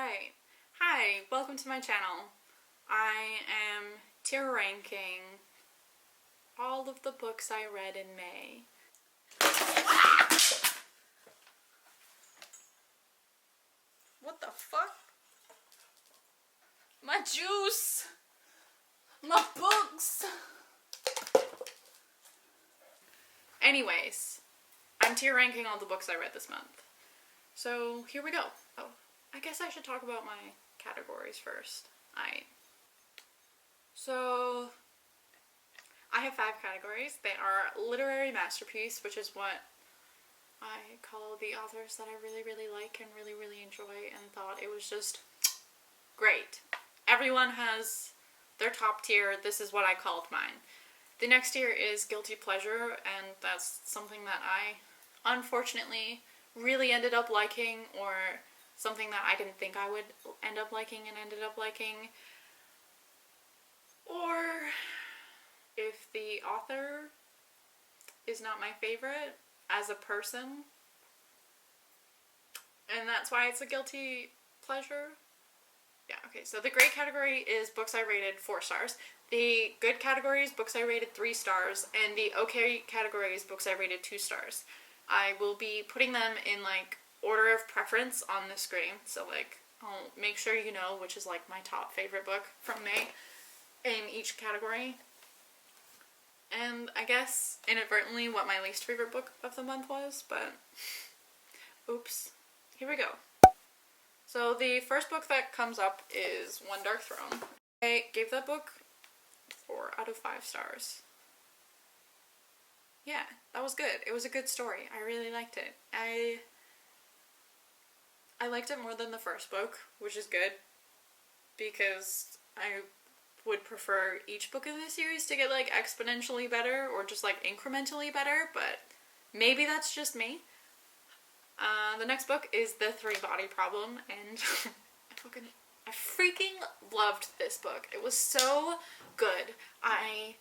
Alright. Hi, welcome to my channel. I am tier ranking all of the books I read in May. What the fuck? My juice! My books! Anyways, I'm tier ranking all the books I read this month. So here we go. Oh, I guess I should talk about my categories first. So I have 5 categories. They are literary masterpiece, which is what I call the authors that I really, really like and really, really enjoy and thought it was just great. Everyone has their top tier. This is what I called mine. The next tier is guilty pleasure, and that's something that I unfortunately really ended up liking, or something that I didn't think I would end up liking and ended up liking. Or if the author is not my favorite as a person, and that's why it's a guilty pleasure. Yeah, okay, so the great category is books I rated 4 stars. The good category is books I rated 3 stars, and the okay category is books I rated 2 stars. I will be putting them in, like, order of preference on the screen, so, like, I'll make sure you know which is, like, my top favorite book from May in each category. And I guess, inadvertently, what my least favorite book of the month was, but oops. Here we go. So the first book that comes up is One Dark Throne. I gave that book 4 out of 5 stars. Yeah, that was good. It was a good story. I really liked it. I liked it more than the first book, which is good, because I would prefer each book in the series to get, like, exponentially better, or just, like, incrementally better, but maybe that's just me. The next book is The Three-Body Problem, and I freaking loved this book. It was so good. I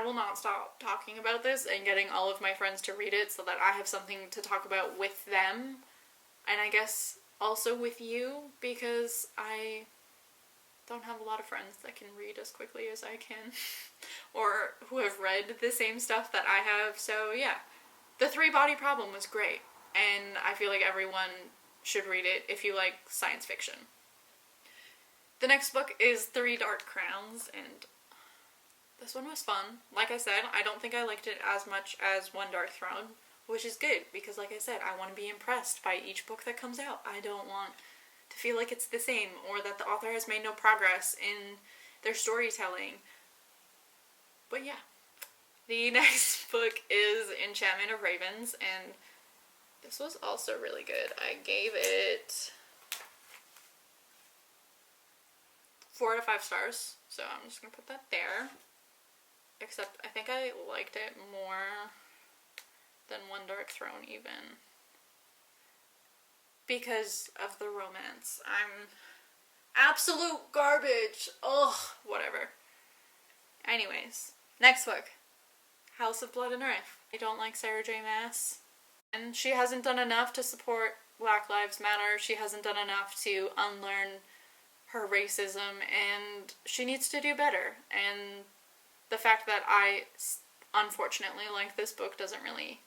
will not stop talking about this and getting all of my friends to read it so that I have something to talk about with them, and I guess also with you, because I don't have a lot of friends that can read as quickly as I can, or who have read the same stuff that I have, so yeah. The Three-Body Problem was great, and I feel like everyone should read it if you like science fiction. The next book is 3 Dark Crowns, and this one was fun. Like I said, I don't think I liked it as much as One Dark Throne, which is good, because like I said, I want to be impressed by each book that comes out. I don't want to feel like it's the same, or that the author has made no progress in their storytelling. But yeah. The next book is Enchantment of Ravens, and this was also really good. I gave it 4 out of 5 stars, so I'm just gonna put that there. Except I think I liked it more than One Dark Throne even, because of the romance. I'm absolute garbage. Ugh, whatever. Anyways, next book. House of Blood and Earth. I don't like Sarah J. Maas, and she hasn't done enough to support Black Lives Matter. She hasn't done enough to unlearn her racism, and she needs to do better. And the fact that I unfortunately like this book doesn't really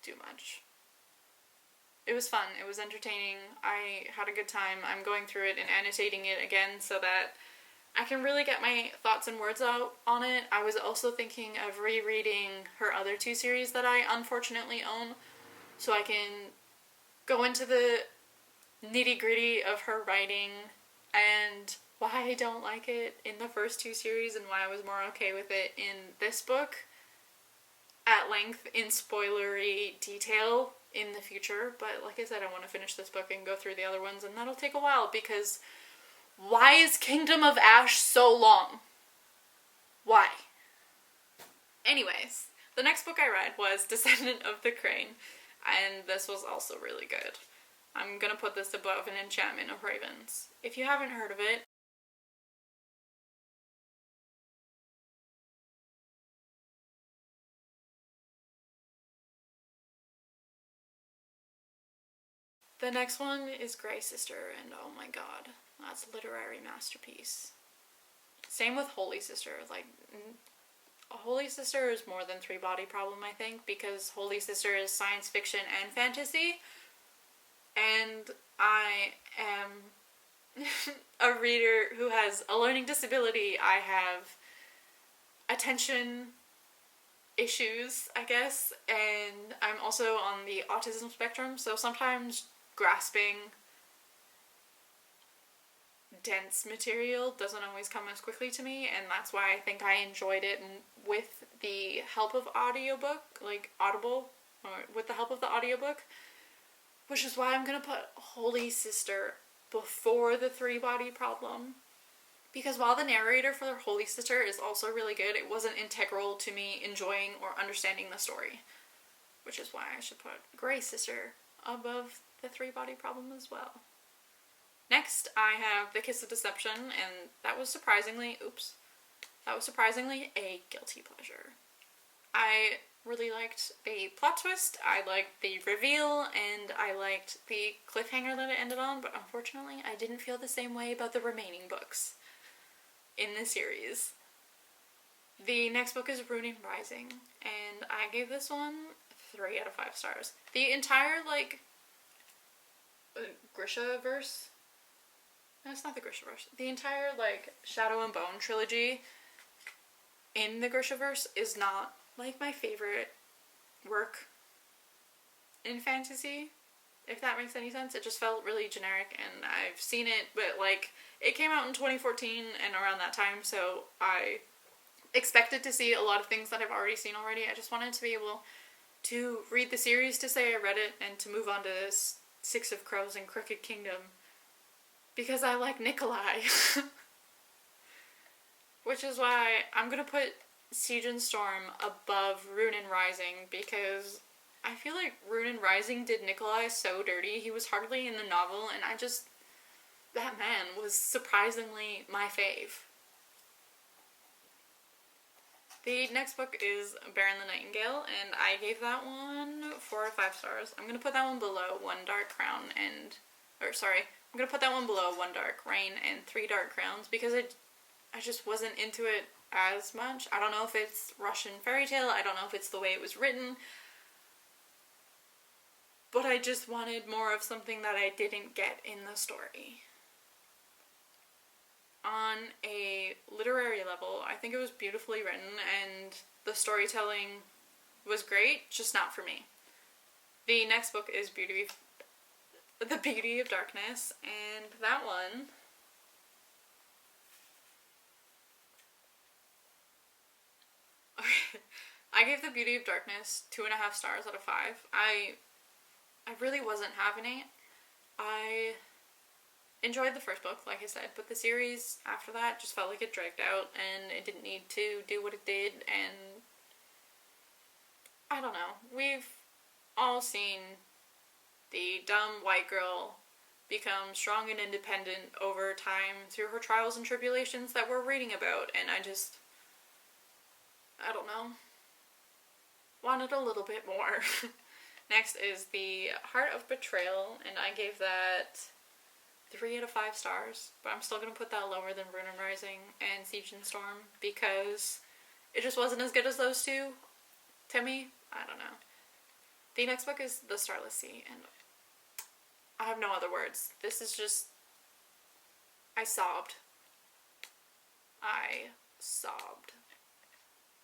do much. It was fun. It was entertaining. I had a good time. I'm going through it and annotating it again so that I can really get my thoughts and words out on it. I was also thinking of rereading her other 2 series that I unfortunately own, so I can go into the nitty-gritty of her writing and why I don't like it in the first 2 series and why I was more okay with it in this book at length in spoilery detail in the future. But like I said, I want to finish this book and go through the other ones, and that'll take a while, because why is Kingdom of Ash so long? Why? Anyways, the next book I read was Descendant of the Crane, and this was also really good. I'm gonna put this above An Enchantment of Ravens. If you haven't heard of it, The next one is Grey Sister, and oh my god, that's a literary masterpiece. Same with Holy Sister. Like, Holy Sister is more than Three Body Problem, I think, because Holy Sister is science fiction and fantasy, and I am a reader who has a learning disability. I have attention issues, I guess, and I'm also on the autism spectrum, so sometimes grasping dense material doesn't always come as quickly to me, and that's why I think I enjoyed it with the help of audiobook, like Audible, or with the help of the audiobook, which is why I'm gonna put Holy Sister before the Three Body Problem. Because while the narrator for Holy Sister is also really good, it wasn't integral to me enjoying or understanding the story. Which is why I should put Grey Sister above the Three Body Problem as well. Next, I have The Kiss of Deception, and that was surprisingly a guilty pleasure. I really liked the plot twist, I liked the reveal, and I liked the cliffhanger that it ended on, but unfortunately I didn't feel the same way about the remaining books in the series. The next book is Ruin Rising, and I gave this one 3 out of 5 stars. The entire, Grisha-verse? No, it's not the Grisha-verse. The entire, Shadow and Bone trilogy in the Grisha-verse is not, my favorite work in fantasy, if that makes any sense. It just felt really generic, and I've seen it, but, it came out in 2014 and around that time, so I expected to see a lot of things that I've already seen already. I just wanted to be able to read the series to say I read it, and to move on to Six of Crows and Crooked Kingdom, because I like Nikolai. Which is why I'm gonna put Siege and Storm above Ruin Rising, because I feel like Ruin Rising did Nikolai so dirty. He was hardly in the novel, and that man was surprisingly my fave. The next book is Baron the Nightingale, and I gave that one 4 out of 5 stars. I'm gonna put that one below One Dark Crown I'm gonna put that one below One Dark Reign and Three Dark Crowns, because I just wasn't into it as much. I don't know if it's Russian fairy tale, I don't know if it's the way it was written, but I just wanted more of something that I didn't get in the story. On a literary level, I think it was beautifully written, and the storytelling was great, just not for me. The next book is The Beauty of Darkness, and that one, I gave The Beauty of Darkness 2.5 stars out of 5. I really wasn't having it. I enjoyed the first book, like I said, but the series after that just felt like it dragged out, and it didn't need to do what it did, and I don't know. We've all seen the dumb white girl become strong and independent over time through her trials and tribulations that we're reading about, and I don't know, wanted a little bit more. Next is The Heart of Betrayal, and I gave that 3 out of 5 stars, but I'm still going to put that lower than Ruin Rising and Siege and Storm, because it just wasn't as good as those two to me. I don't know. The next book is The Starless Sea, and I have no other words. This is just, I sobbed.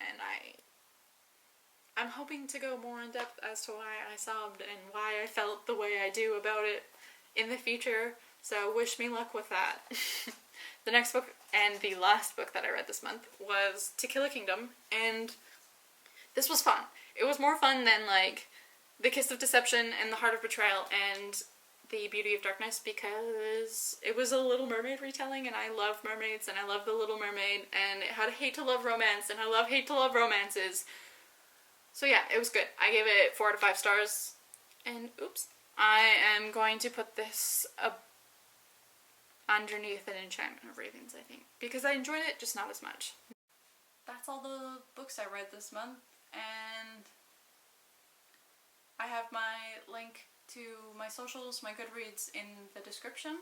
And I'm hoping to go more in depth as to why I sobbed and why I felt the way I do about it in the future, so wish me luck with that. The next book, and the last book that I read this month, was To Kill a Kingdom, and this was fun. It was more fun than, The Kiss of Deception and The Heart of Betrayal and The Beauty of Darkness, because it was a Little Mermaid retelling, and I love mermaids, and I love The Little Mermaid, and it had a hate-to-love romance, and I love hate-to-love romances. So yeah, it was good. I gave it 4 out of 5 stars, and oops. I am going to put this underneath An Enchantment of Ravens, I think, because I enjoyed it, just not as much. That's all the books I read this month, and I have my link to my socials, my Goodreads in the description.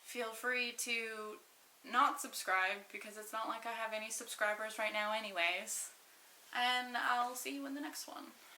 Feel free to not subscribe, because it's not like I have any subscribers right now anyways. And I'll see you in the next one.